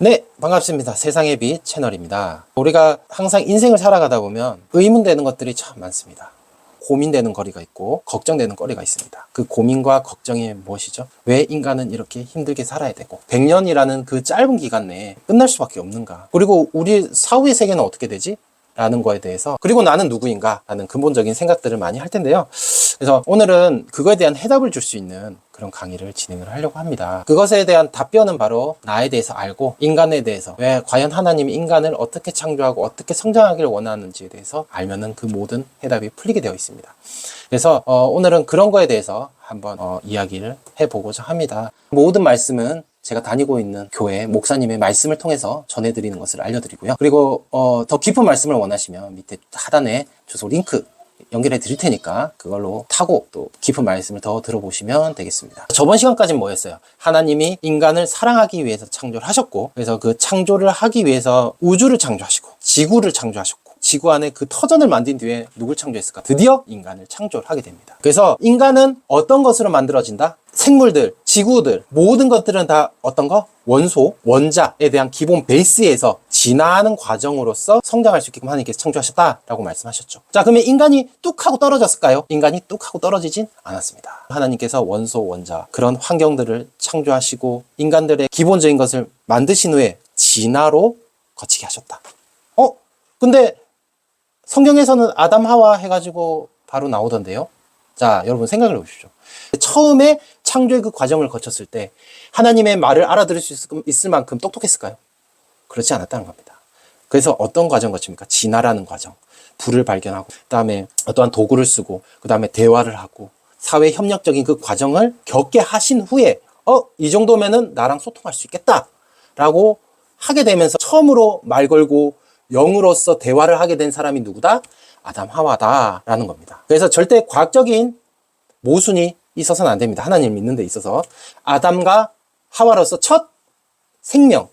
네, 반갑습니다. 세상의 빛 채널입니다. 우리가 항상 인생을 살아가다 보면 의문되는 것들이 참 많습니다. 고민되는 거리가 있고 걱정되는 거리가 있습니다. 그 고민과 걱정이 무엇이죠? 왜 인간은 이렇게 힘들게 살아야 되고 100년이라는 그 짧은 기간 내에 끝날 수밖에 없는가? 그리고 우리 사후의 세계는 어떻게 되지? 라는 거에 대해서, 그리고 나는 누구인가? 라는 근본적인 생각들을 많이 할 텐데요. 그래서 오늘은 그거에 대한 해답을 줄 수 있는 그런 강의를 진행을 하려고 합니다. 그것에 대한 답변은 바로 나에 대해서 알고 인간에 대해서, 왜 과연 하나님이 인간을 어떻게 창조하고 어떻게 성장하기를 원하는지에 대해서 알면은 그 모든 해답이 풀리게 되어 있습니다. 그래서 오늘은 그런 거에 대해서 한번 이야기를 해보고자 합니다. 모든 말씀은 제가 다니고 있는 교회 목사님의 말씀을 통해서 전해드리는 것을 알려드리고요. 그리고 더 깊은 말씀을 원하시면 밑에 하단에 주소 링크 연결해 드릴 테니까 그걸로 타고 또 깊은 말씀을 더 들어보시면 되겠습니다. 저번 시간까지는 뭐였어요? 하나님이 인간을 사랑하기 위해서 창조를 하셨고, 그래서 그 창조를 하기 위해서 우주를 창조하시고 지구를 창조하셨고, 지구 안에 그 터전을 만든 뒤에 누굴 창조했을까? 드디어 인간을 창조를 하게 됩니다. 그래서 인간은 어떤 것으로 만들어진다? 생물들, 지구들, 모든 것들은 다 어떤 거? 원소, 원자에 대한 기본 베이스에서 진화하는 과정으로서 성장할 수 있게끔 하나님께서 창조하셨다라고 말씀하셨죠. 자, 그러면 인간이 뚝 하고 떨어졌을까요? 인간이 뚝 하고 떨어지진 않았습니다. 하나님께서 원소, 원자, 그런 환경들을 창조하시고 인간들의 기본적인 것을 만드신 후에 진화로 거치게 하셨다. 근데 성경에서는 아담 하와 해가지고 바로 나오던데요. 자, 여러분 생각을 해보십시오. 처음에 창조의 그 과정을 거쳤을 때 하나님의 말을 알아들을 수 있을 만큼 똑똑했을까요? 그렇지 않았다는 겁니다. 그래서 어떤 과정 거칩니까? 진화라는 과정. 불을 발견하고, 그 다음에 어떠한 도구를 쓰고, 그 다음에 대화를 하고, 사회 협력적인 그 과정을 겪게 하신 후에 이 정도면은 나랑 소통할 수 있겠다 라고 하게 되면서 처음으로 말 걸고 영으로서 대화를 하게 된 사람이 누구다? 아담 하와다 라는 겁니다. 그래서 절대 과학적인 모순이 있어서는 안 됩니다. 하나님을 믿는 데 있어서 아담과 하와로서 첫 생명,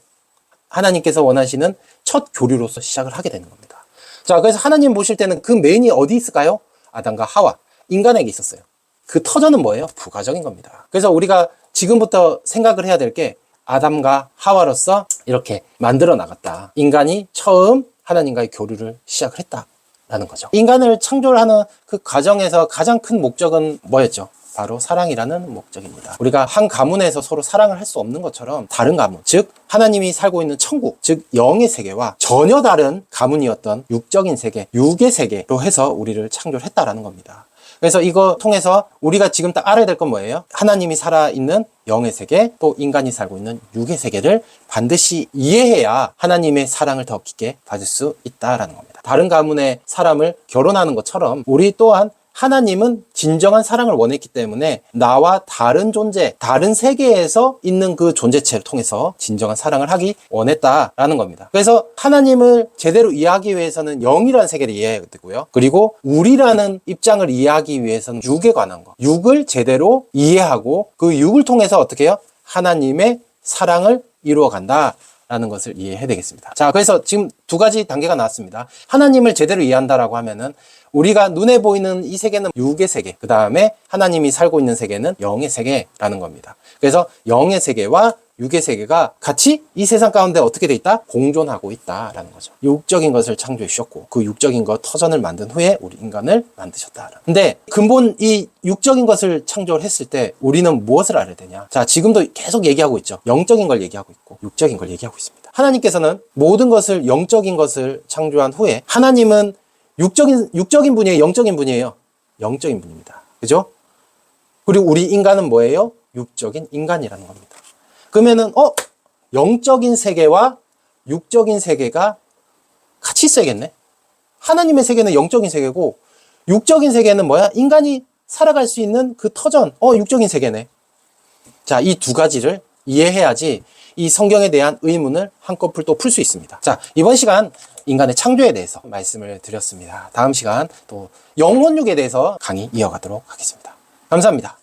하나님께서 원하시는 첫 교류로서 시작을 하게 되는 겁니다. 자, 그래서 하나님 보실 때는 그 메인이 어디 있을까요? 아담과 하와, 인간에게 있었어요. 그 터전은 뭐예요? 부가적인 겁니다. 그래서 우리가 지금부터 생각을 해야 될 게, 아담과 하와로서 이렇게 만들어 나갔다. 인간이 처음 하나님과의 교류를 시작을 했다라는 거죠. 인간을 창조를 하는 그 과정에서 가장 큰 목적은 뭐였죠? 바로 사랑이라는 목적입니다. 우리가 한 가문에서 서로 사랑을 할 수 없는 것처럼 다른 가문, 즉 하나님이 살고 있는 천국, 즉 영의 세계와 전혀 다른 가문이었던 육적인 세계, 육의 세계로 해서 우리를 창조를 했다라는 겁니다. 그래서 이거 통해서 우리가 지금 딱 알아야 될 건 뭐예요? 하나님이 살아있는 영의 세계, 또 인간이 살고 있는 육의 세계를 반드시 이해해야 하나님의 사랑을 더 깊게 받을 수 있다라는 겁니다. 다른 가문의 사람을 결혼하는 것처럼 우리 또한 하나님은 진정한 사랑을 원했기 때문에 나와 다른 존재, 다른 세계에서 있는 그 존재체를 통해서 진정한 사랑을 하기 원했다라는 겁니다. 그래서 하나님을 제대로 이해하기 위해서는 영이라는 세계를 이해해야 되고요. 그리고 우리라는 입장을 이해하기 위해서는 육에 관한 거, 육을 제대로 이해하고 그 육을 통해서 어떻게 해요? 하나님의 사랑을 이루어 간다 라는 것을 이해해야 되겠습니다. 자, 그래서 지금 두 가지 단계가 나왔습니다. 하나님을 제대로 이해한다라고 하면은 우리가 눈에 보이는 이 세계는 육의 세계, 그 다음에 하나님이 살고 있는 세계는 영의 세계라는 겁니다. 그래서 영의 세계와 육의 세계가 같이 이 세상 가운데 어떻게 돼 있다? 공존하고 있다라는 거죠. 육적인 것을 창조해 주셨고 그 육적인 것 터전을 만든 후에 우리 인간을 만드셨다. 근데 근본 이 육적인 것을 창조를 했을 때 우리는 무엇을 알아야 되냐? 자, 지금도 계속 얘기하고 있죠. 영적인 걸 얘기하고 있고 육적인 걸 얘기하고 있습니다. 하나님께서는 모든 것을 영적인 것을 창조한 후에 하나님은 육적인 분이에요? 영적인 분이에요? 영적인 분입니다. 그죠? 그리고 우리 인간은 뭐예요? 육적인 인간이라는 겁니다. 그러면은 영적인 세계와 육적인 세계가 같이 있어야겠네. 하나님의 세계는 영적인 세계고 육적인 세계는 뭐야? 인간이 살아갈 수 있는 그 터전, 육적인 세계네. 자, 이 두 가지를 이해해야지 이 성경에 대한 의문을 한꺼풀 또 풀 수 있습니다. 자, 이번 시간 인간의 창조에 대해서 말씀을 드렸습니다. 다음 시간 또 영혼육에 대해서 강의 이어가도록 하겠습니다. 감사합니다.